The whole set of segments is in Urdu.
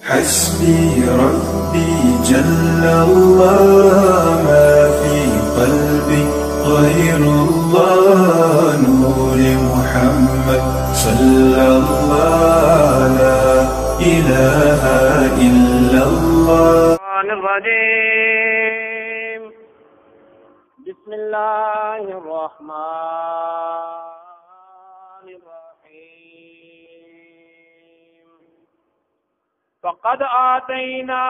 حسبي ربي جل الله ما في قلبي غير الله نور محمد صلى الله لا إله إلا الله. الرجيم. بسم الله الرحمن الرحيم. فقد آتينا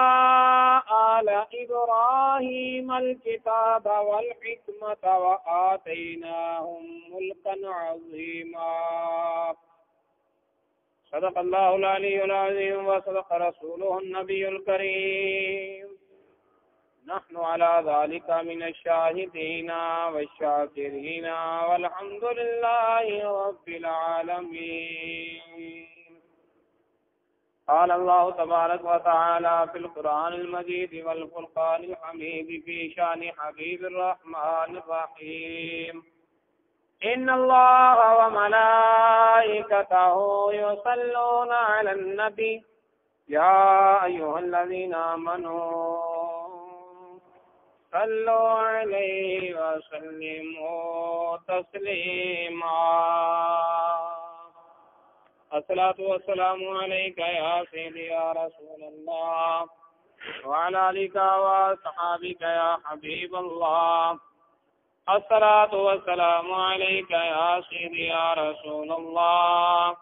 آل إبراهيم الكتاب والحكمة وآتيناهم ملكا عظيما. صدق الله العلي العظيم وصدق رسوله النبي الكريم. نحن على ذلك من الشاهدين والشاكرين والحمد لله رب العالمين. قال الله تبارك وتعالى في القرآن المجيد والفرقان الحميد في شان حبيب الرحمن الرحيم. إن الله وملائكته يصلون على النبي يا أيها الذين آمنوا صلوا عليه وسلموا تسليما. الصلاة والسلام عليك يا سيدي يا رسول الله وعلى آلك وصحابك يا حبيب الله. الصلاة والسلام عليك يا سيدي يا رسول الله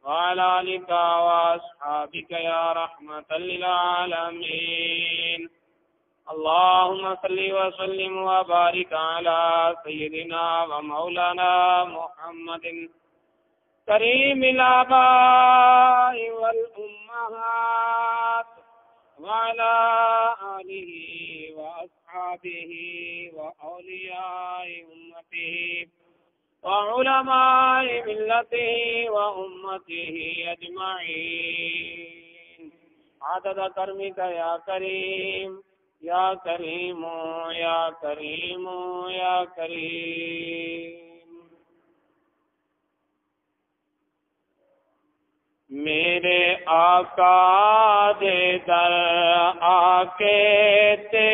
وعلى آلك وأصحابك يا رحمة للعالمين. اللهم صل وسلم وبارك على سيدنا ومولانا محمد كريم الآباء والأمهات وعلى آله وأصحابه وأولياء أمته وعلماء ملته وأمته أجمعين عدد كرمك يا كريم يا كريم يا كريم يا كريم. میرے آقا دے در آکے تے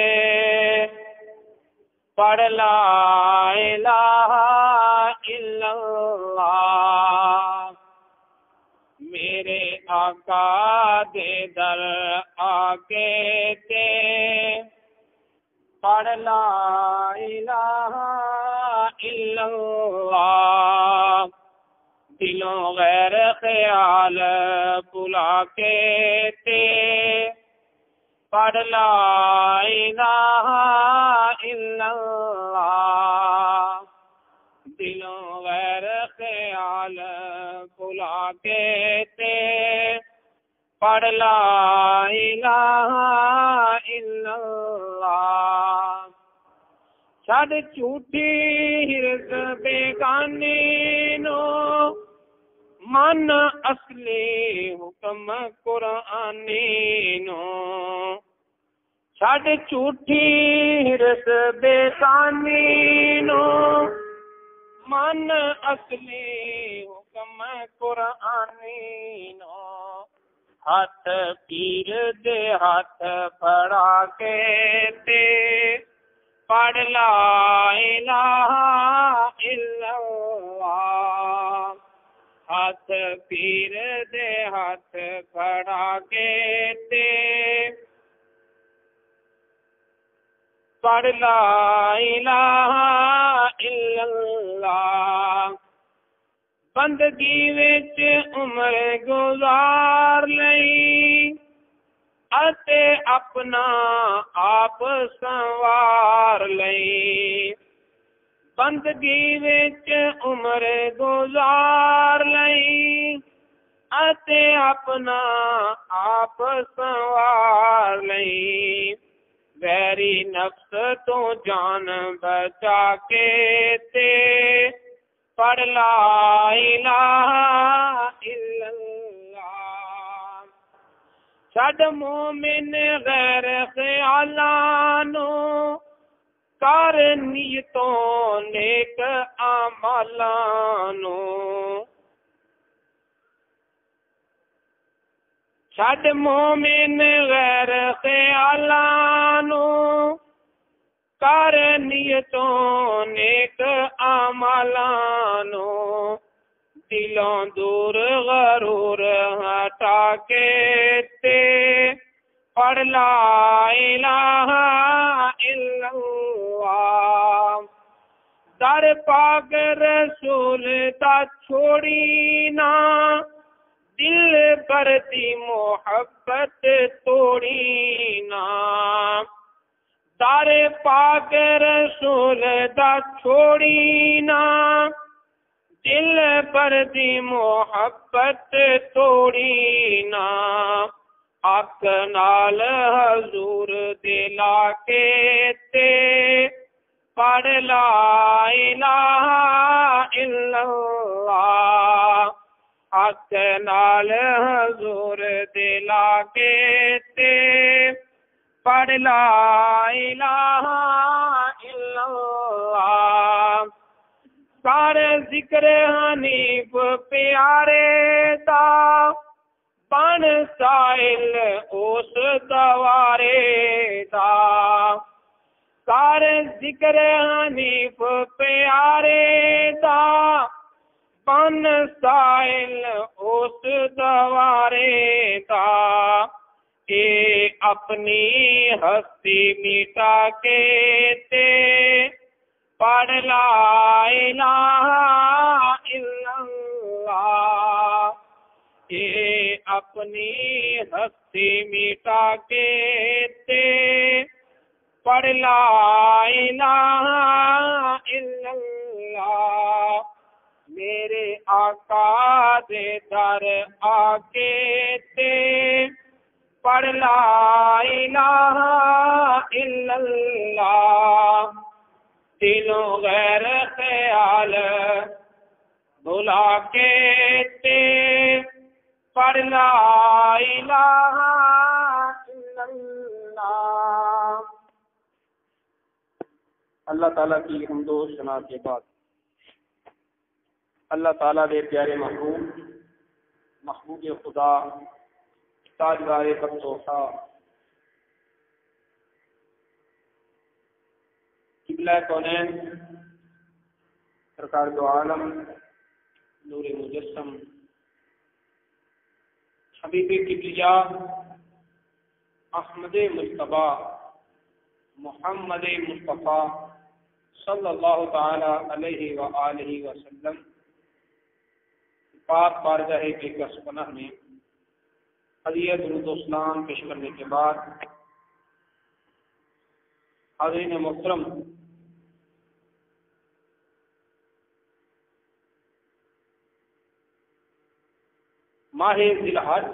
پڑھ لا الہ الا اللہ. میرے آقا دے در آکے تے پڑھ لا الہ الا اللہ. دلوں غیر خیال بلا کے تے پڑھ لا الہ الا اللہ. دلوں غیر خیال بلا کے تے پڑھ لا الہ الا اللہ. چھڑ جھوٹی ہرس بیگانے نو من اصلی حکم قرآنی نو. چھڑ جھوٹی ہرس بیگانے نو من اصلی حکم قرآنی نو. ہاتھ پیر دے ہاتھ پڑا کے تے پڑھ لا الہ الا اللہ. ہاتھ پیر دے ہاتھ پڑا کے تے پڑھ لا الہ الا اللہ. بندگی وچ عمر گزار لئی اتے اپنا آپ سنوار لئی. بندگی وچ عمر گزار لئی اتے اپنا آپ سنوار لئی. ویری نفس تو جان بچا کے تے پڑھ لا الہ الا اللہ. چھڈ مومن غیر خیالانو کر نیتوں نیک اعمالانو. چھڈ مومن غیر خیالانو کر نیتوں نیک اعمالانو دلوں دور غرور ہٹا کے تے پڑھ لا الہ الا اللہ در پاک رسول دا چھوڑی نہ دل پر دی محبت توڑی نہ در پاک رسول دا چھوڑی نہ دل پر دی محبت توڑی نہ حق نال حضور دلا کے تے پڑھ لا الہ الا اللہ حق نال حضور دلا کے تے پڑھ لا الہ الا اللہ سارے ذکر حنیف پیارے دا بن سائل اس دوارے دا سارے ذکر حنیف پیارے دا بن سائل اس دوارے دا اے اپنی ہستی مٹا کے تے پڑھ لا الہ الا اللہ اے اپنی ہستی مٹا کے تے پڑھ لا الہ الا اللہ میرے آقا دے در آ کے تے پڑھ لا الہ الا اللہ دلوں غیر خیال بھلا کے تے پڑھ لا الہ الا اللہ۔ اللہ تعالیٰ کی حمد و ثنا کے بعد اللہ تعالیٰ دے پیارے محبوب خدا تاجدار بخشوخا قبلہ کونین سرکار دو عالم نور مجسم حبیب قبلیہ احمد مصطفیٰ محمد مصطفیٰ صلی اللہ تعالی علیہ وآلہ وسلم پاک بارگاہ بیکس پناہ میں ہدیہ درود و سلام پیش کرنے کے بعد حاضرین محترم ماہ ذی الحج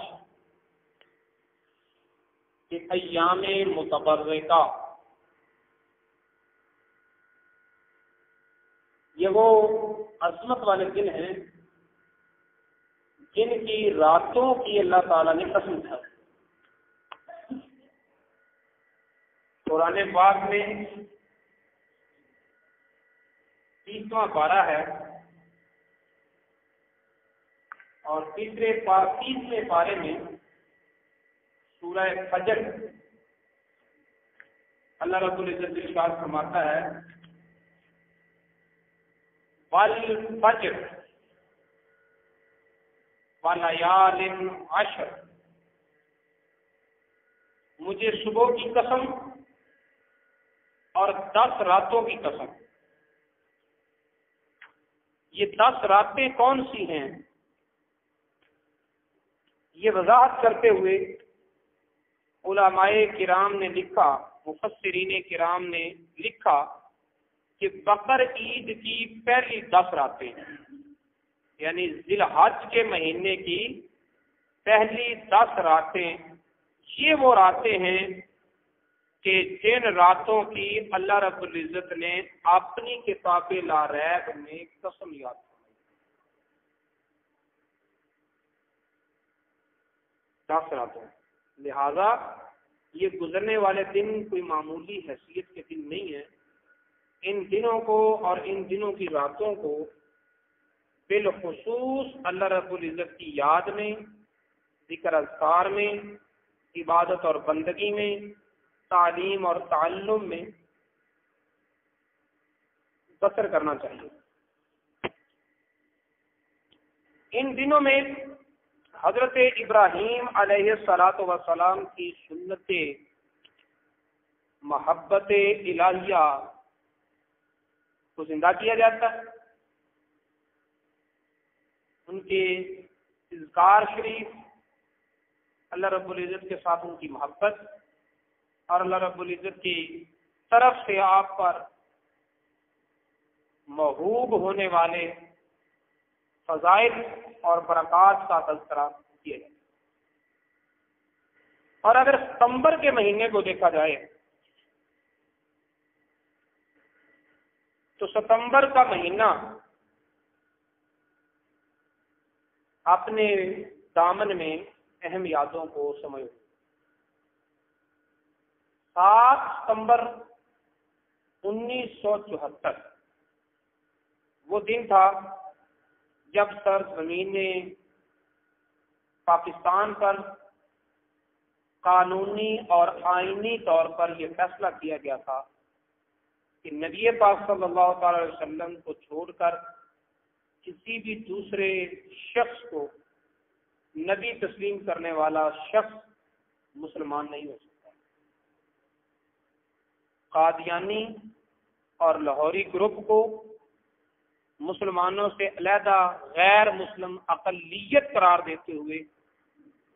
کے ایام متبرکہ یہ وہ عظمت والے دن ہیں جن کی راتوں کی اللہ تعالیٰ نے قسم کھائی۔ قرآن پاک میں 30واں پارہ ہے اور 30ویں پارے میں سورہ فجر اللہ رب العزت ارشاد فرماتا ہے والفجر ولیال عشر، مجھے صبح کی قسم اور 10 راتوں کی قسم۔ یہ 10 راتیں کون سی ہیں؟ یہ وضاحت کرتے ہوئے علماء کرام نے لکھا، مفسرین کرام نے لکھا کہ بقر عید کی پہلی 10 راتیں یعنی ذی الحج کے مہینے کی پہلی 10 راتیں یہ وہ راتیں ہیں کہ جن راتوں کی اللہ رب العزت نے اپنی کتاب لا ریب میں قسم یاد فرمائی۔ 10 راتوں، لہذا یہ گزرنے والے دن کوئی معمولی حیثیت کے دن نہیں ہیں۔ ان دنوں کو اور ان دنوں کی راتوں کو بالخصوص اللہ رب العزت کی یاد میں، ذکر اذکار میں، عبادت اور بندگی میں، تعلیم اور تعلم میں بسر کرنا چاہیے۔ ان دنوں میں حضرت ابراہیم علیہ الصلوۃ والسلام کی سنت محبت الہیہ کو زندہ کیا جاتا ہے۔ ان کے اذکار شریف، اللہ رب العزت کے ساتھ ان کی محبت اور اللہ رب العزت کی طرف سے آپ پر محبوب ہونے والے فضائل اور برکات کا تذکرہ کیا جائے۔ اور اگر ستمبر کے مہینے کو دیکھا جائے تو ستمبر کا مہینہ اپنے دامن میں اہم یادوں کو سمجھو۔ 7 ستمبر 1974 وہ دن تھا جب سرزمین پاکستان پر قانونی اور آئینی طور پر یہ فیصلہ کیا گیا تھا کہ نبی پاک صلی اللہ تعالی علیہ وسلم کو چھوڑ کر کسی بھی دوسرے شخص کو نبی تسلیم کرنے والا شخص مسلمان نہیں ہو سکتا۔ قادیانی اور لاہوری گروپ کو مسلمانوں سے علیحدہ غیر مسلم اقلیت قرار دیتے ہوئے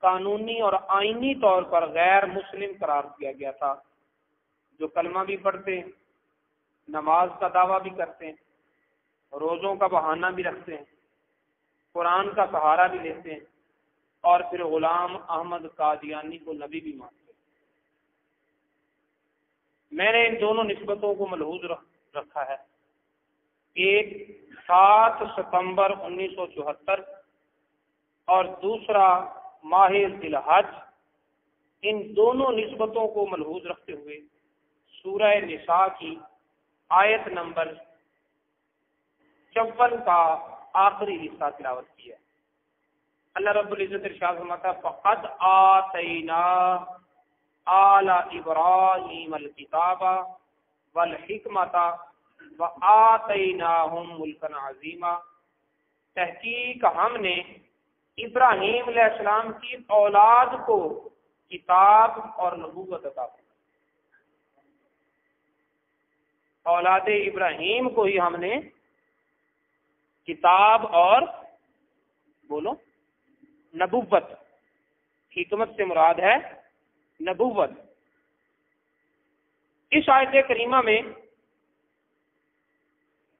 قانونی اور آئینی طور پر غیر مسلم قرار دیا گیا تھا، جو کلمہ بھی پڑھتے ہیں، نماز کا دعویٰ بھی کرتے ہیں، روزوں کا بہانہ بھی رکھتے ہیں، قرآن کا سہارا بھی لیتے ہیں، اور پھر غلام احمد قادیانی کو نبی بھی مانتے ہیں۔ میں نے ان دونوں نسبتوں کو ملحوظ رکھا ہے۔ ایک 7 ستمبر 1974 اور دوسرا ماہ ذی الحج، ان دونوں نسبتوں کو ملحوظ رکھتے ہوئے سورہ نساء کی آیت نمبر 54 کا آخری حصہ تلاوت کیا۔ اللہ رب العزت ارشاد فرماتا ہے فقد آتینا آل ابراہیم الکتاب والحکمۃ وآتیناہم ملکا عظیما، تحقیق ہم نے ابراہیم علیہ السلام کی اولاد کو کتاب اور نبوت عطا کی۔ اولاد ابراہیم کو ہی ہم نے کتاب اور بولو نبوت، حکمت سے مراد ہے نبوت۔ اس آیت کریمہ میں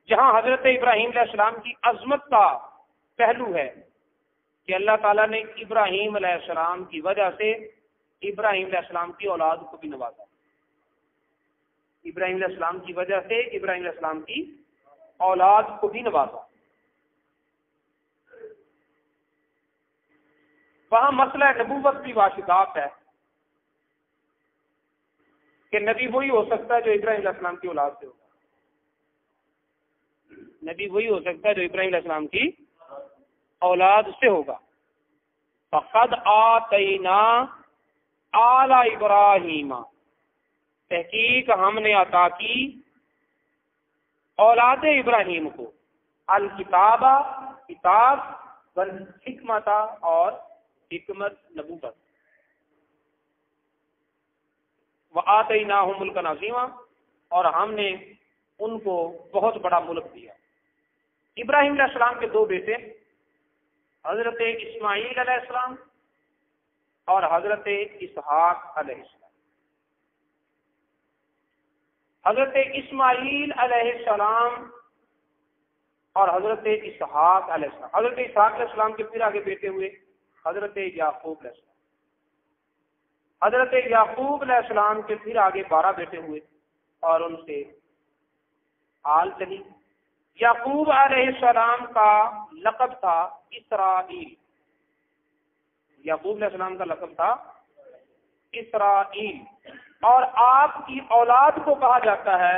جہاں حضرت ابراہیم علیہ السلام کی عظمت کا پہلو ہے کہ اللہ تعالیٰ نے ابراہیم علیہ السلام کی وجہ سے ابراہیم علیہ السلام کی اولاد کو بھی نوازا، ابراہیم علیہ السلام کی وجہ سے ابراہیم علیہ السلام کی اولاد کو بھی نوازا، وہاں مسئلہ نبوت کی واشدات ہے کہ نبی وہی ہو سکتا ہے جو ابراہیم علیہ السلام کی اولاد سے ہوگا، نبی وہی ہو سکتا ہے جو ابراہیم علیہ السلام کی اولاد سے ہوگا۔ فقد آتینا آل ابراہیم، تحقیق ہم نے عطا کی اولاد ابراہیم کو الکتاب، کتاب، والحکمت، اور حکمت نبوت، وآتیناہم ملکا عظیما، اور ہم نے ان کو بہت بڑا ملک دیا۔ ابراہیم علیہ السلام کے 2 بیٹے حضرت اسماعیل علیہ السلام اور حضرت اسحاق علیہ السلام۔ حضرت اسماعیل علیہ السلام اور حضرت اسحاق علیہ السلام، حضرت اسحاق علیہ السلام کے پھر آگے بیٹے ہوئے حضرت یعقوب علیہ السلام، حضرت یعقوب علیہ السلام کے پھر آگے 12 بیٹے ہوئے اور ان سے آل چلی۔ یعقوب علیہ السلام کا لقب تھا اسرائیل، یعقوب علیہ السلام کا لقب تھا اسرائیل، اور آپ کی اولاد کو کہا جاتا ہے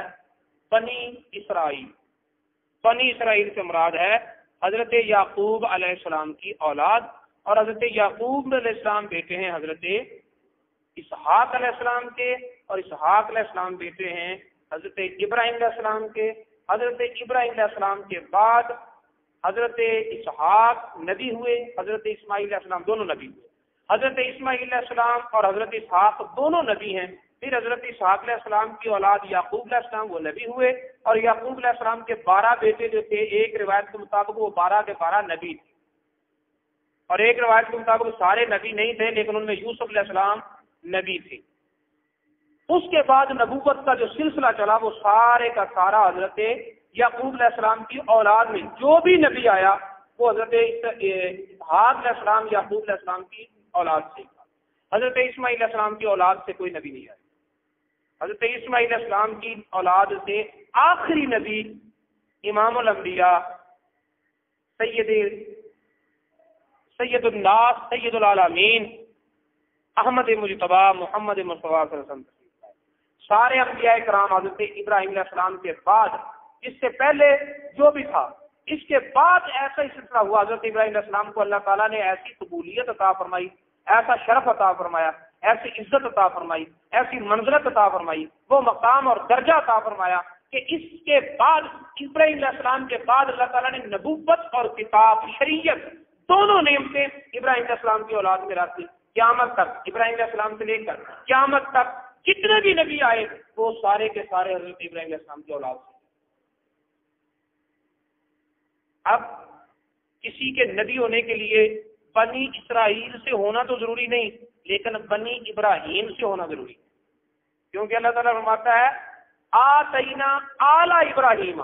بنی اسرائیل۔ بنی اسرائیل سے مراد ہے حضرت یعقوب علیہ السلام کی اولاد، اور حضرت یعقوب علیہ السلام بیٹے ہیں حضرت اسحاق علیہ السلام کے، اور اسحاق علیہ السلام بیٹے ہیں حضرت ابراہیم علیہ السلام کے۔ حضرت ابراہیم علیہ السلام کے بعد حضرت اسحاق نبی ہوئے، حضرت اسماعیل علیہ السلام دونوں نبی ہوئے۔ حضرت اسماعیل علیہ السلام اور حضرت اسحاق دونوں نبی ہیں۔ پھر حضرت اسحاق علیہ السلام کی اولاد یعقوب علیہ السلام وہ نبی ہوئے، اور یعقوب علیہ السلام کے 12 بیٹے جو تھے، ایک روایت کے مطابق وہ 12 کے 12 نبی تھے، اور ایک روایت کے مطابق سارے نبی نہیں تھے، لیکن ان میں یوسف علیہ السلام نبی تھے۔ اس کے بعد نبوت کا جو سلسلہ چلا وہ سارے کا سارا حضرت یعقوب علیہ السلام کی اولاد میں جو بھی نبی آیا وہ حضرت اسحاق علیہ السلام یعقوب علیہ السلام کی اولاد سے تھا۔ حضرت اسماعیل علیہ السلام کی اولاد سے کوئی نبی نہیں آیا۔ حضرت اسماعیل علیہ السلام کی اولاد سے آخری نبی امام الانبیاء سید الناس سید العالمین احمد مجتبی محمد مصطفیٰ صلی اللہ علیہ وسلم۔ سارے انبیاء کرام حضرت ابراہیم علیہ السلام کے بعد، اس سے پہلے جو بھی تھا، اس کے بعد ایسا ہی سلسلہ ہوا۔ حضرت ابراہیم علیہ السلام کو اللہ تعالیٰ نے ایسی قبولیت عطا فرمائی، ایسا شرف عطا فرمایا، ایسی عزت عطا فرمائی، ایسی منزلت عطا فرمائی، وہ مقام اور درجہ عطا فرمایا کہ اس کے بعد ابراہیم علیہ السلام کے بعد اللہ تعالیٰ نے نبوت اور کتاب شریعت دونوں نعمتیں ابراہیم علیہ السلام کی اولاد میں رکھ دی۔ قیامت تک ابراہیم علیہ السلام سے لے کر قیامت تک جتنے بھی نبی آئے وہ سارے کے سارے حضرت ابراہیم علیہ السلام کی اولاد سے۔ اب کسی کے نبی ہونے کے لیے بنی اسرائیل سے ہونا تو ضروری نہیں، لیکن بنی ابراہیم سے ہونا ضروری ہے، کیونکہ اللہ تعالیٰ فرماتا ہے آتینا آل ابراہیم،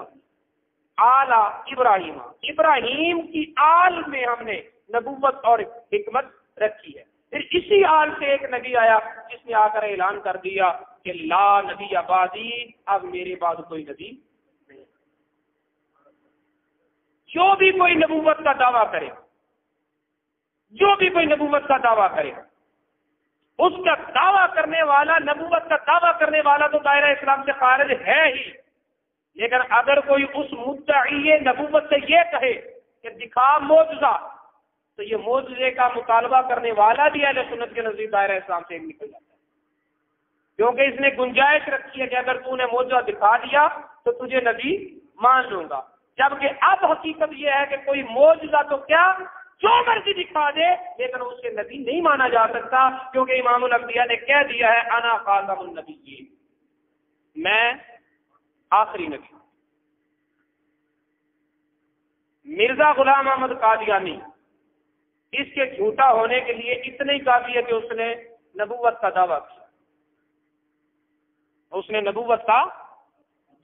آل ابراہیم، ابراہیم کی آل میں ہم نے نبوت اور حکمت رکھی ہے۔ پھر اسی آل سے ایک نبی آیا جس نے آ کر اعلان کر دیا کہ لا نبی بعدی، اب میرے بعد کوئی نبی نہیں۔ جو بھی کوئی نبوت کا دعویٰ کرے، جو بھی کوئی نبوت کا دعویٰ کرے، اس کا دعویٰ کرنے والا، نبوت کا دعویٰ کرنے والا تو دائرہ اسلام سے خارج ہے ہی، لیکن اگر کوئی اس مدعی نبوت سے یہ کہے کہ دکھا معجزہ، تو یہ معجزے کا مطالبہ کرنے والا بھی اہل سنت کے نزدیک دائرہ اسلام سے نکل جاتا ہے، کیونکہ اس نے گنجائش رکھی ہے کہ اگر تو نے معجزہ دکھا دیا تو تجھے نبی مان لوں گا۔ جبکہ اب حقیقت یہ ہے کہ کوئی معجزہ تو کیا جو مرضی دکھا دے، لیکن اس سے نبی نہیں مانا جا سکتا، کیونکہ امام الانبیاء نے کہہ دیا ہے انا خاتم النبیین، میں آخری نبی ہوں۔ مرزا غلام احمد قادیانی، اس کے جھوٹا ہونے کے لیے اتنا ہی کافی ہے کہ اس نے نبوت کا دعویٰ کیا، اس نے نبوت کا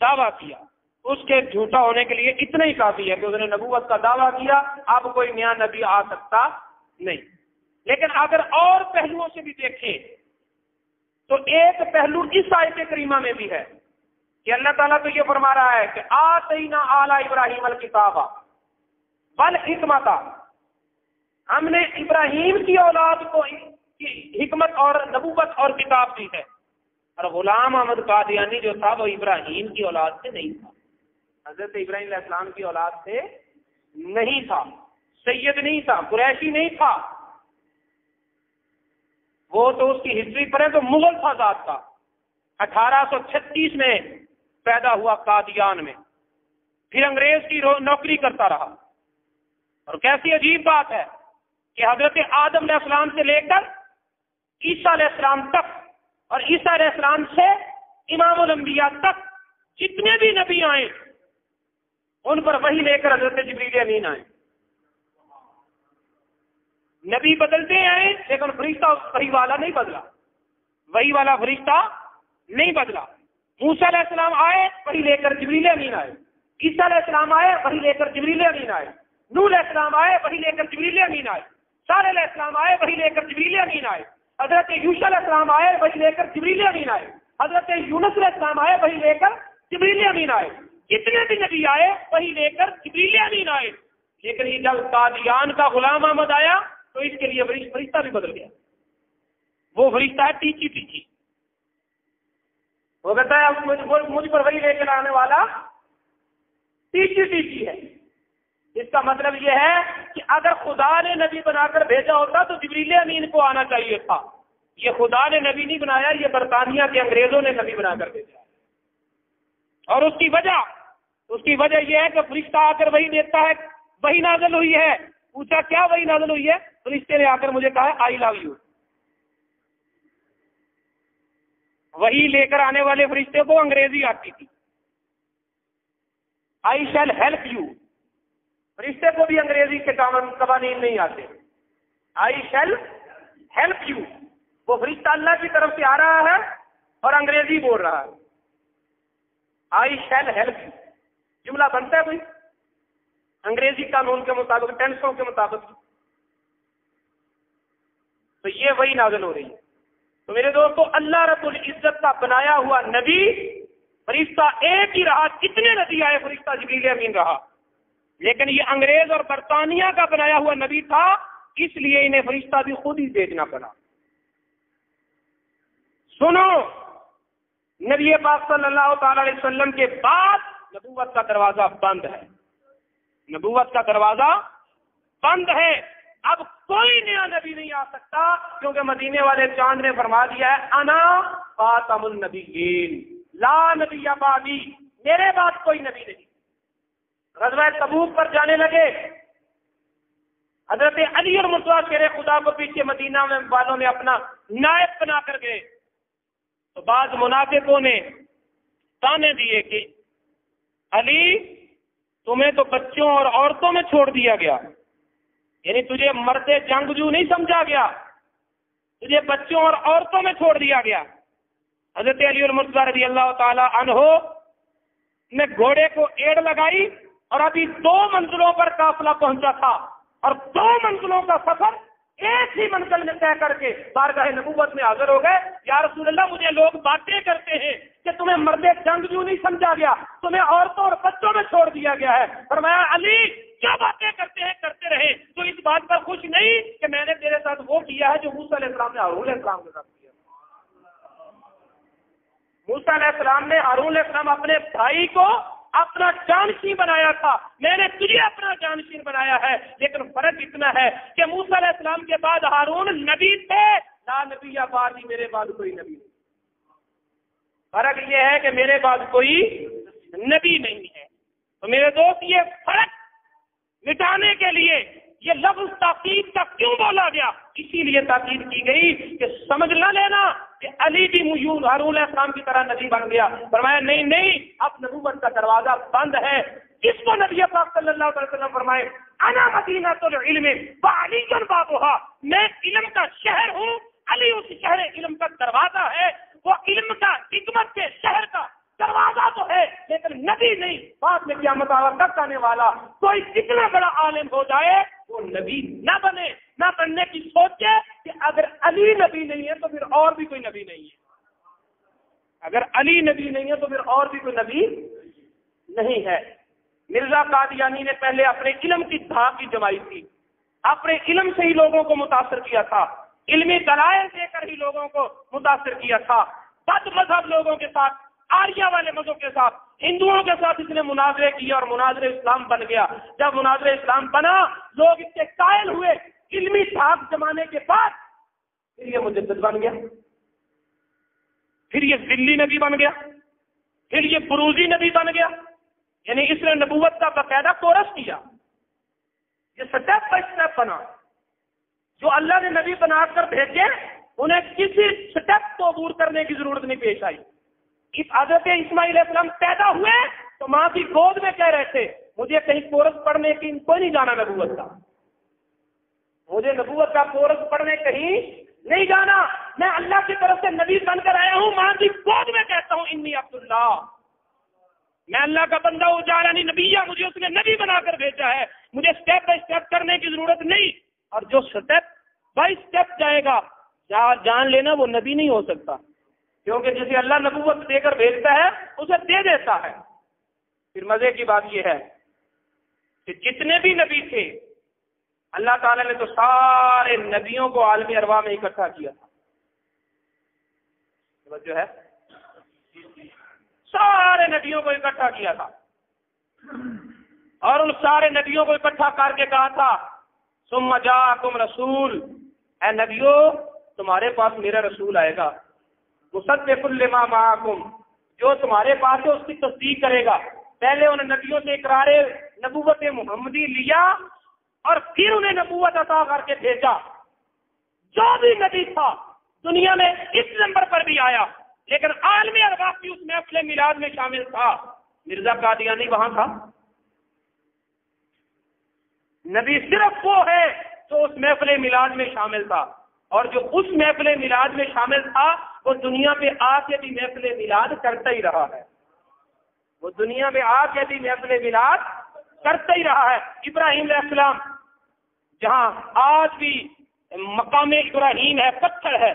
دعویٰ کیا، اس کے جھوٹا ہونے کے لیے اتنا ہی کافی ہے کہ اس نے نبوت کا دعویٰ کیا، اب کوئی نیا نبی آ سکتا نہیں۔ لیکن اگر اور پہلوؤں سے بھی دیکھیں تو ایک پہلو اس آیت کریمہ میں بھی ہے کہ اللہ تعالیٰ تو یہ فرما رہا ہے کہ آتینا آل ابراہیم الکتاب والحکمت، ہم نے ابراہیم کی اولاد کو حکمت اور نبوت اور کتاب دی ہے، اور غلام احمد قادیانی جو تھا وہ ابراہیم کی اولاد سے نہیں تھا، حضرت ابراہیم علیہ السلام کی اولاد سے نہیں تھا، سید نہیں تھا، قریشی نہیں تھا، وہ تو اس کی ہسٹری پڑھیں تو مغل تھا ذات کا، 1836 میں پیدا ہوا قادیان میں، پھر انگریز کی نوکری کرتا رہا۔ اور کیسی عجیب بات ہے کہ حضرت آدم علیہ السلام سے لے کر عیسیٰ علیہ السلام تک، اور عیسیٰ علیہ السلام سے امام الانبیاء تک جتنے بھی نبی آئے ان پر وہی لے کر حضرت جبریل امین آئے۔ نبی بدلتے آئے لیکن فرشتہ وہی والا نہیں بدلا، وہی والا فرشتہ نہیں بدلا۔ موسیٰ علیہ السلام آئے وہی لے کر جبریل امین آئے، عیسیٰ علیہ السلام آئے وہی لے کر جبریل امین آئے، نوح علیہ السلام آئے وہی لے کر جبریل امین آئے، صالح علیہ السلام آئے وہی لے کر جبریل امین آئے، حضرت یوشع علیہ السلام آئے وہی لے کر جبریل امین آئے، حضرت یونس علیہ السلام آئے وہی لے کر جبریل امین آئے، جتنے بھی نبی آئے وہی لے کر جبریل امین آئے۔ لیکن یہ جب قادیان کا غلام احمد آیا تو اس کے لیے فرشتہ بھی بدل گیا، وہ فرشتہ ہے ٹیچی ٹیچی، وہ کہتا ہے مجھ پر وہی لے کر آنے والا ٹیچی ٹیچی ہے۔ اس کا مطلب یہ ہے کہ اگر خدا نے نبی بنا کر بھیجا ہوتا تو جبریل امین کو آنا چاہیے تھا. یہ خدا نے نبی نہیں بنایا، یہ برطانیہ کے انگریزوں نے نبی بنا کر بھیجا. اور اس کی وجہ یہ ہے کہ فرشتہ آ کر وہی دیتا ہے. وہی نازل ہوئی ہے. پوچھا کیا وہی نازل ہوئی ہے؟ فرشتے نے آ کر مجھے کہا آئی لو یو. وہی لے کر آنے والے فرشتے کو انگریزی آتی تھی. I shall help you. فرشتے کو بھی انگریزی کے قوانین نہیں آتے. I shall help you. وہ فرشتہ اللہ کی طرف سے آ رہا ہے اور انگریزی بول رہا ہے. آئی شیل ہیلپ یو جملہ بنتا ہے کوئی انگریزی قانون کے مطابق، ٹینسوں کے مطابق. تو یہ وہی نازل ہو رہی ہے. تو میرے دوستو، اللہ رب العزت کا بنایا ہوا نبی فرشتہ ایک ہی رہا. کتنے نبی آئے؟ فرشتہ جبریل امین رہا. لیکن یہ انگریز اور برطانیہ کا بنایا ہوا نبی تھا، اس لیے انہیں فرشتہ بھی خود ہی بھیجنا پڑا. سنو، نبی پاک صلی اللہ تعالی علیہ وسلم کے بعد نبوت کا دروازہ بند ہے. نبوت کا دروازہ بند ہے. اب کوئی نیا نبی نہیں آ سکتا، کیونکہ مدینے والے چاند نے فرما دیا ہے انا خاتم النبیین لا نبی بعدی، میرے بعد کوئی نبی نہیں. غزوہ تبوک پر جانے لگے، حضرت علی اور مرتضیٰ شیر خدا کو پیچھے مدینہ میں والوں نے اپنا نائب بنا کر گئے. تو بعض منافقوں نے تانے دیے کہ علی تمہیں تو بچوں اور عورتوں میں چھوڑ دیا گیا، یعنی تجھے مرد جنگجو نہیں سمجھا گیا، تجھے بچوں اور عورتوں میں چھوڑ دیا گیا. حضرت علی اور مرتضیٰ رضی اللہ تعالی عنہ نے گھوڑے کو ایڑ لگائی اور ابھی 2 منزلوں پر قافلہ پہنچا تھا، اور 2 منزلوں کا سفر ایک ہی منزل میں طے کر کے بارگاہ نبوت میں حاضر ہو گئے. یا رسول اللہ، مجھے لوگ باتیں کرتے ہیں کہ تمہیں مرد جنگجو نہیں سمجھا گیا، تمہیں عورتوں اور بچوں میں چھوڑ دیا گیا ہے. فرمایا علی کیا باتیں کرتے ہیں کرتے رہے، تو اس بات پر خوش نہیں کہ میں نے تیرے ساتھ وہ کیا ہے جو موسیٰ علیہ السلام نے ہارون علیہ السلام کے ساتھ کیا. موسیٰ علیہ السلام نے ہارون علیہ السلام اپنے بھائی کو اپنا جانشین بنایا تھا، میں نے تجھے اپنا جانشین بنایا ہے. لیکن فرق اتنا ہے کہ موسیٰ علیہ السلام کے بعد ہارون نبی تھے، لا نبی یا بعدی، میرے بعد کوئی نبی نہیں. فرق یہ ہے کہ میرے بعد کوئی نبی نہیں ہے. تو میرے دوست، یہ فرق مٹانے کے لیے یہ لفظ تاکید کا کیوں بولا گیا؟ اسی لیے تاکید کی گئی کہ سمجھ نہ لینا کہ علی بھی ہارون علیہ السلام کی طرح نبی بن گیا. فرمایا نہیں، اب نبوت کا دروازہ بند ہے. اس کو نبی پاک صلی اللہ علیہ وسلم فرمائے انا مدینۃ العلم وعلی بابھا، میں علم کا شہر ہوں، علی اس شہر علم کا دروازہ ہے. وہ علم کا، حکمت کے شہر کا دروازہ تو ہے، لیکن نبی نہیں. بعد میں قیامت تک آنے والا کوئی کتنا بڑا عالم ہو جائے وہ نبی نہ بنے، نہ بننے کی سوچے کہ اگر علی نبی نہیں ہے تو پھر اور بھی کوئی نبی نہیں ہے. اگر علی نبی نہیں ہے تو پھر اور بھی کوئی نبی نہیں ہے. مرزا قادیانی نے پہلے اپنے علم کی دھاک کی جمائی تھی، اپنے علم سے ہی لوگوں کو متاثر کیا تھا، علمی دلائل دے کر ہی لوگوں کو متاثر کیا تھا. بد مذہب لوگوں کے ساتھ، آریہ والے مذہب کے ساتھ، ہندوؤں کے ساتھ اس نے مناظرے کیا اور مناظر اسلام بن گیا. جب مناظر اسلام بنا، لوگ اس کے قائل ہوئے. علمی دھاک جمانے کے بعد پھر یہ مجدد بن گیا، پھر یہ ذلی نبی بن گیا، پھر یہ بروزی نبی بن گیا. یعنی اس نے نبوت کا باقاعدہ کورس کیا. یہ سٹیپ بائی سٹیپ بنا. جو اللہ نے نبی بنا کر بھیجے انہیں کسی سٹیپ کو عبور کرنے کی ضرورت نہیں پیش آئی. حضرت اسماعیل علیہ السلام پیدا ہوئے تو ماں کی گود میں کہہ رہے تھے مجھے کہیں کورس پڑھنے کی کوئی نہیں جانا، نبوت کا مجھے نبوت کا کورس پڑھنے کہیں نہیں جانا، میں اللہ کی طرف سے نبی بن کر آیا ہوں. ماں کی گود میں کہتا ہوں انی عبداللہ، میں اللہ کا بندہ ہوں، جعلنی نبیہ، مجھے اس نے نبی بنا کر بھیجا ہے. مجھے اسٹیپ بائی اسٹیپ کرنے کی ضرورت نہیں. اور جو اسٹیپ بائی اسٹیپ جائے گا جان لینا وہ نبی نہیں ہو سکتا، کیونکہ جسے اللہ نبوت دے کر بھیجتا ہے اسے دے دیتا ہے. پھر مزے کی بات یہ ہے کہ جتنے بھی نبی تھے اللہ تعالیٰ نے تو سارے نبیوں کو عالم ارواح میں اکٹھا کیا تھا. جو ہے سارے نبیوں کو اکٹھا کیا تھا اور ان سارے نبیوں کو اکٹھا کر کے کہا تھا ثم جاءکم رسول، اے نبیوں تمہارے پاس میرا رسول آئے گا، مصدق لما معکم، جو تمہارے پاس ہے اس کی تصدیق کرے گا۔ پہلے انہیں نبیوں سے اقرار نبوت محمدی لیا اور پھر انہیں نبوت عطا کر کے بھیجا۔ جو بھی نبی تھا دنیا میں اس نمبر پر بھی آیا، لیکن عالمی ارواح کی اس محفل میلاد میں شامل تھا۔ مرزا قادیانی وہاں تھا؟ نبی صرف وہ ہے جو اس محفل میلاد میں شامل تھا، اور جو اس محفل میلاد میں شامل تھا وہ دنیا پہ آ کے بھی محفل میلاد کرتا ہی رہا ہے، وہ دنیا میں آ کے بھی محفل میلاد کرتا ہی رہا ہے۔ ابراہیم علیہ السلام جہاں آج بھی مقام ابراہیم ہے، پتھر ہے،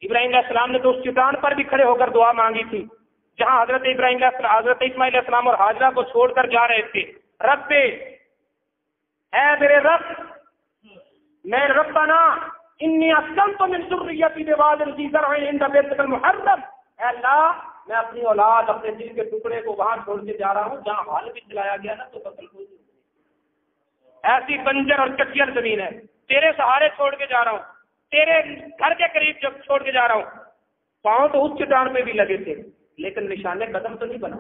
ابراہیم علیہ السلام نے تو اس چٹان پر بھی کھڑے ہو کر دعا مانگی تھی، جہاں حضرت حضرت اسماعیل علیہ السلام اور حاجرہ کو چھوڑ کر جا رہے تھے۔ رب اے میرے رب، میں ربنا انی اسکنت من ذریتی بواد ذی زرع عند بیتک المحرم، اے اللہ میں اپنی اولاد اپنے دل کے ٹکڑے کو وہاں چھوڑ کے جا رہا ہوں جہاں حال بھی چلایا گیا نا تو قتل کو ایسی بنجر اور کچیر زمین ہے، تیرے سہارے چھوڑ کے جا رہا ہوں، تیرے گھر کے قریب جب چھوڑ کے جا رہا ہوں۔ پاؤں تو اس چٹان پہ بھی لگے تھے لیکن نشان قدم تو نہیں بنا،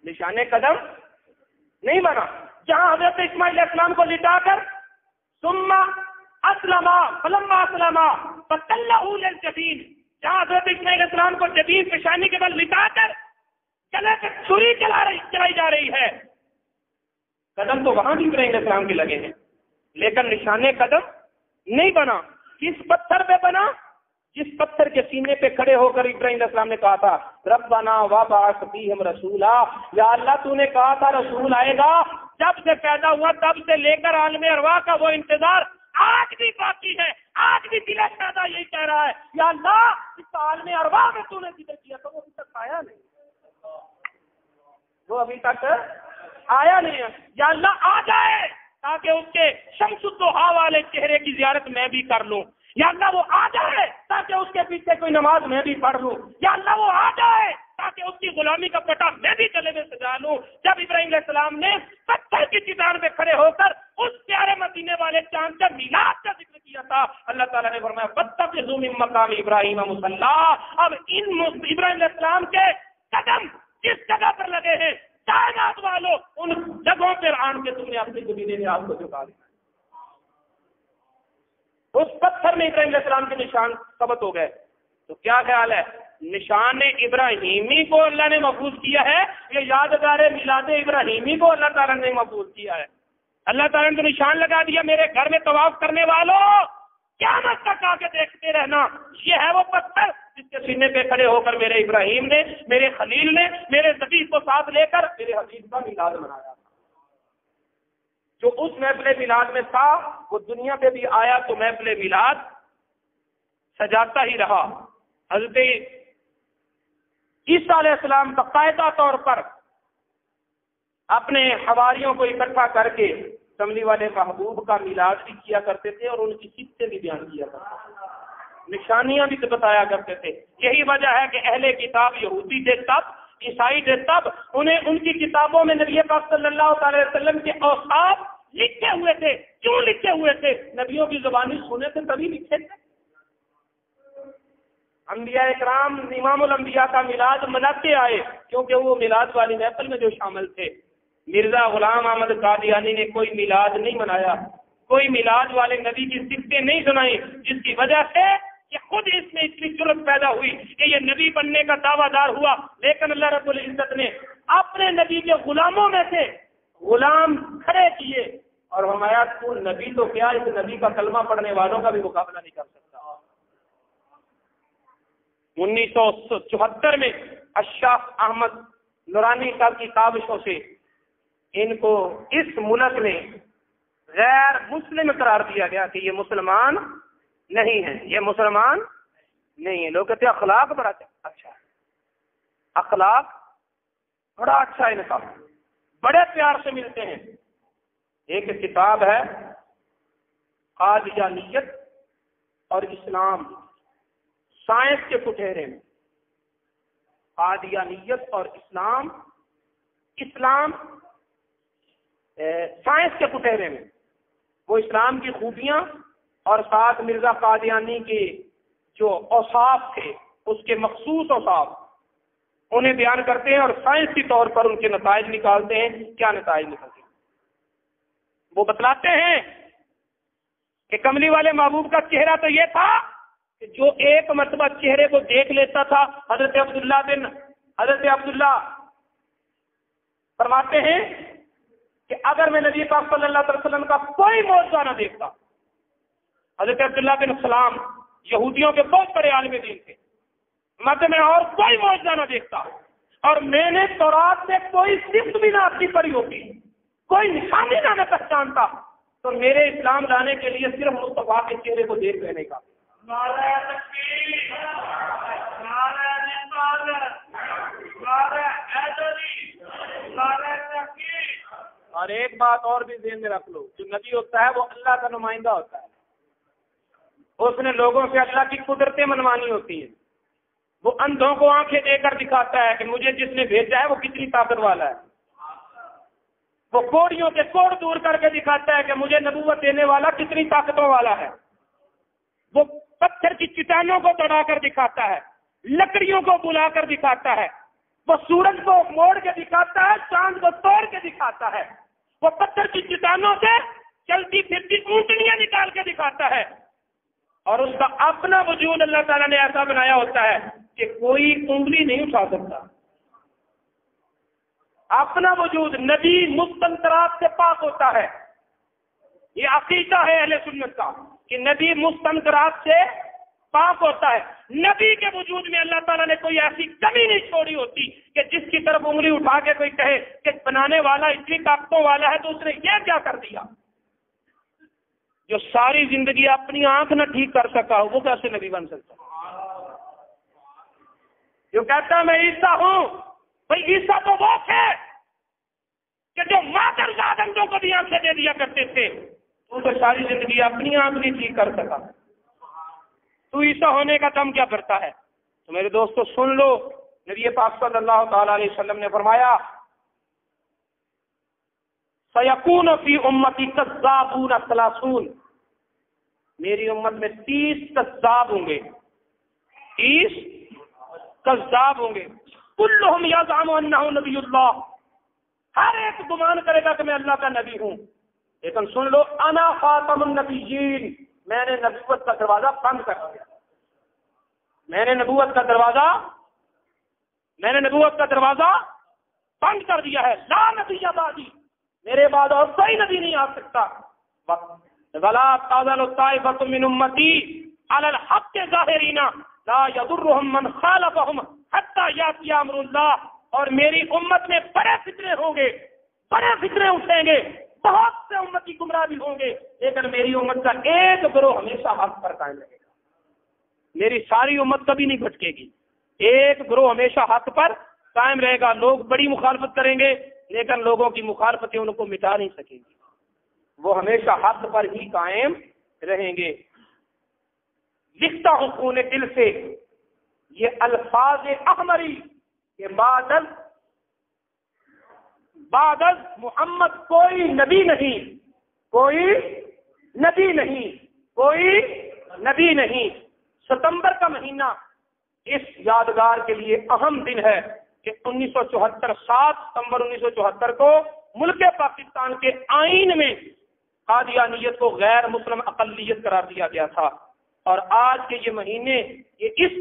نشان قدم نہیں بنا۔ جہاں حضرت اسماعیل علیہ السلام کو لٹا کر ثم اسلم فلما اسلم فتلہ للجبین، جہاں حضرت اسماعیل علیہ السلام کو جبین پیشانی کے بل لٹا کر گلے پہ چھری چلائی جا رہی ہے، قدم تو وہاں بھی ابراہیم علیہ السلام کے لگے ہیں لیکن نشان قدم نہیں بنا۔ کس پتھر پہ بنا؟ جس پتھر کے سینے پہ کھڑے ہو کر ابراہیم علیہ السلام نے کہا تھا ربنا وابعث فیہم رسولا، یا اللہ تو نے کہا تھا رسول آئے گا، جب سے پیدا ہوا تب سے لے کر عالم ارواح کا وہ انتظار آج بھی باقی ہے، آج بھی دل شہدا یہی کہہ رہا ہے یا اللہ اس عالم ارواح میں تو نے ذکر کیا تھا وہ ابھی تک آیا نہیں، وہ ابھی تک آیا نہیں ہے، یا اللہ آ جائے تاکہ اس کے شمس الضحیٰ والے چہرے کی زیارت میں بھی کر لوں، یا اللہ وہ آ جائے تاکہ اس کے پیچھے کوئی نماز میں بھی پڑھ لوں، یا اللہ وہ آ جائے تاکہ اس کی غلامی کا پٹا میں بھی گلے میں سجا لوں۔ جب ابراہیم علیہ السلام نے پتھر کی چٹان پہ کھڑے ہو کر اس پیارے مدینے والے چاند کا میلاد کا ذکر کیا تھا، اللہ تعالیٰ نے فرمایا واتخذوا من مقام ابراہیم مصلی، اب ان ابراہیم علیہ السلام کے قدم جس جگہ پر لگے ہیں کائنات والوں ان جگہوں پر آن کے تم نے اپنی زمین میں آپ کو جھکا دیا۔ اس پتھر میں ابراہیم علیہ السلام کے نشان ثبت ہو گئے، تو کیا خیال ہے نشان ابراہیمی کو اللہ نے محفوظ کیا ہے یا یادگار میلاد ابراہیمی کو اللہ تعالیٰ نے محفوظ کیا ہے؟ اللہ تعالیٰ نے تو نشان لگا دیا، میرے گھر میں طواف کرنے والوں قیامت تک آ کے دیکھتے رہنا، یہ ہے وہ پتھر جس کے سینے پہ کھڑے ہو کر میرے ابراہیم نے، میرے خلیل نے، میرے نبی کو ساتھ لے کر میرے حبیب کا میلاد منایا تھا۔ جو اس محفل میلاد میں تھا وہ دنیا پہ بھی آیا تو محفل میلاد سجاتا ہی رہا۔ حضرت عیسیٰ علیہ السلام باقاعدہ طور پر اپنے حواریوں کو اکٹھا کر کے کملی والے محبوب کا میلاد بھی کیا کرتے تھے اور ان کی قصے بھی بیان کیا کرتے تھے، نشانیاں بھی بتایا کرتے تھے۔ یہی وجہ ہے کہ اہل کتاب یہودی تھے تب، عیسائی تھے تب، انہیں ان کی کتابوں میں نبی پاک صلی اللہ تعالی وسلم کے اوصاف لکھے ہوئے تھے۔ کیوں لکھے ہوئے تھے؟ نبیوں کی زبانی سنے تھے تبھی لکھے تھے۔ انبیاء اکرام امام الانبیاء کا میلاد مناتے آئے کیونکہ وہ میلاد والی محفل میں جو شامل تھے۔ مرزا غلام احمد قادیانی نے کوئی میلاد نہیں منایا، کوئی میلاد والے نبی کی صفتیں نہیں سنائی، جس کی وجہ سے کہ خود اس میں اتنی جرأت پیدا ہوئی کہ یہ نبی بننے کا دعویٰ دار ہوا، لیکن اللہ رب العزت نے اپنے نبی کے غلاموں میں سے غلام کھڑے کیے اور فرمایا تو نبی تو کیا اس نبی کا کلمہ پڑھنے والوں کا بھی مقابلہ نہیں کر سکتا۔ 1974 میں اشرف احمد نورانی صاحب کی کاوشوں سے ان کو اس ملک میں غیر مسلم قرار دیا گیا کہ یہ مسلمان نہیں ہیں، یہ مسلمان نہیں ہیں۔ لوگ کہتے ہیں اخلاق بڑا اچھا ہے، اخلاق بڑا اچھا ہے، انصاف بڑے پیار سے ملتے ہیں۔ ایک کتاب ہے قادیانیت اور اسلام، سائنس کے کٹہرے میں قادیانیت اور اسلام، اسلام سائنس کے کٹہرے میں، وہ اسلام کی خوبیاں اور ساتھ مرزا قادیانی کے جو اوصاف تھے، اس کے مخصوص اوصاف انہیں بیان کرتے ہیں اور سائنسی طور پر ان کے نتائج نکالتے ہیں۔ کیا نتائج نکلتے ہیں؟ وہ بتلاتے ہیں کہ کملی والے محبوب کا چہرہ تو یہ تھا کہ جو ایک مرتبہ چہرے کو دیکھ لیتا تھا، حضرت عبداللہ فرماتے ہیں کہ اگر میں نبی پاک صلی اللہ علیہ وسلم کا کوئی معجزہ نہ دیکھتا، حضرت عبداللہ بن سلام یہودیوں کے بہت بڑے عالم دین تھے، مگر میں اور کوئی معجزہ نہ دیکھتا اور میں نے تورات سے کوئی صفت بھی نہ اپنی پڑھی ہوتی، کوئی نشانی نہ میں پہچانتا، تو میرے اسلام لانے کے لیے صرف مصطفیٰ کے چہرے کو دیکھ لینے کا۔ اور ایک بات اور بھی ذہن میں رکھ لو، جو نبی ہوتا ہے وہ اللہ کا نمائندہ ہوتا ہے، اس نے لوگوں سے اللہ کی قدرتیں منوانی ہوتی ہیں۔ وہ اندھوں کو آنکھیں دے کر دکھاتا ہے کہ مجھے جس نے بھیجا ہے وہ کتنی طاقت والا ہے، وہ کوڑیوں کے کوڑ دور کر کے دکھاتا ہے کہ مجھے نبوت دینے والا کتنی طاقتوں والا ہے، وہ پتھر کی چٹانوں کو توڑا کر دکھاتا ہے، لکڑیوں کو بلا کر دکھاتا ہے، وہ سورج کو موڑ کے دکھاتا ہے، چاند کو توڑ کے دکھاتا ہے، وہ پتھر کی چٹانوں سے چلتی پھرتی اونٹنیاں نکال کے دکھاتا ہے، اور اس کا اپنا وجود اللہ تعالیٰ نے ایسا بنایا ہوتا ہے کہ کوئی انگلی نہیں اٹھا سکتا۔ اپنا وجود نبی مستنکرات سے پاک ہوتا ہے، یہ عقیدہ ہے اہل سنت کا کہ نبی مستنکرات سے پاک ہوتا ہے۔ نبی کے وجود میں اللہ تعالیٰ نے کوئی ایسی کمی نہیں چھوڑی ہوتی کہ جس کی طرف انگلی اٹھا کے کوئی کہے کہ بنانے والا اتنی طاقتوں والا ہے تو اس نے یہ کیا کر دیا۔ جو ساری زندگی اپنی آنکھ نہ ٹھیک کر سکا وہ کیسے نبی بن سکتا؟ جو کہتا ہے میں عیسیٰ ہوں، بھائی عیسیٰ تو وہ تھے کہ جو مادر زادندوں کو بھی آنکھیں دے دیا کرتے تھے، تو ساری زندگی اپنی آنکھ نہیں ٹھیک کر سکا، تو عیسیٰ ہونے کا دم کیا کرتا ہے؟ تو میرے دوستو سن لو، نبی پاک صلی اللہ تعالی علیہ وسلم نے فرمایا سیکون فی امتی کذابون 30، میری امت میں 30 کذاب ہوں گے، 30 کذاب ہوں گے، کلہم یزعم انہ نبی اللہ، ہر ایک گمان کرے گا کہ میں اللہ کا نبی ہوں، لیکن سن لو انا خاتم النبیین، میں نے نبوت کا دروازہ بند کر دیا، میں نے نبوت کا دروازہ بند کر دیا ہے، لا نبی بعدی، میرے بعد اور کوئی نبی نہیں آ سکتا، ولا تزال طائفۃ من امتی علی الحق ظاہرین لا یضرهم من خالفهم حتی یاتی امر اللہ، اور میری امت میں بڑے فتنے ہوں گے، بڑے فتنے اٹھیں گے، بہت سے امتی گمراہ بھی ہوں گے، لیکن میری امت کا ایک گروہ ہمیشہ حق پر قائم رہے گا، میری ساری امت کبھی نہیں بھٹکے گی، ایک گروہ ہمیشہ حق پر قائم رہے گا۔ لوگ بڑی مخالفت کریں گے لیکن لوگوں کی مخالفتیں ان کو مٹا نہیں سکیں گی، وہ ہمیشہ حق پر ہی قائم رہیں گے۔ لکھتا ہوں خون دل سے یہ الفاظ احمری کہ بعد از محمد کوئی نبی نہیں، کوئی نبی نہیں، کوئی نبی نہیں۔ ستمبر کا مہینہ اس یادگار کے لیے اہم دن ہے کہ 1974 7 ستمبر 1974 کو ملک پاکستان کے آئین میں قادیانیت کو غیر مسلم اقلیت قرار دیا گیا تھا، اور آج کے یہ مہینے، اس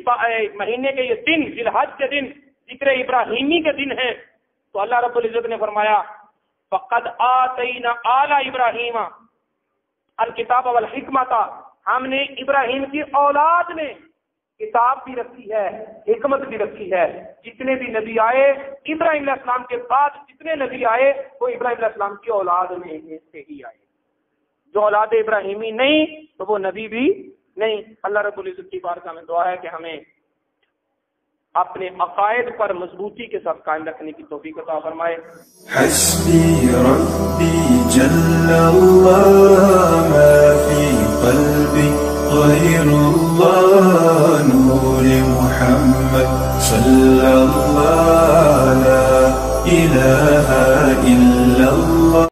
مہینے کے یہ دن، ذی الحج کے دن، ذکر ابراہیمی کے دن ہیں، تو اللہ رب العزت نے فرمایا فقد آتینا آل ابراہیم الکتاب والحکمۃ، ہم نے ابراہیم کی اولاد میں کتاب بھی رکھی ہے، حکمت بھی رکھی ہے۔ جتنے بھی نبی آئے ابراہیم علیہ السلام کے بعد، جتنے نبی آئے وہ ابراہیم علیہ السلام کی اولاد میں سے ہی آئے، جو اولاد ابراہیمی نہیں تو وہ نبی بھی نہیں۔ اللہ رب العزت کی بارگاہ میں دعا ہے کہ ہمیں اپنے عقائد پر مضبوطی کے ساتھ قائم رکھنے کی توفیق عطا فرمائے۔ حسبی ربی جل اللہ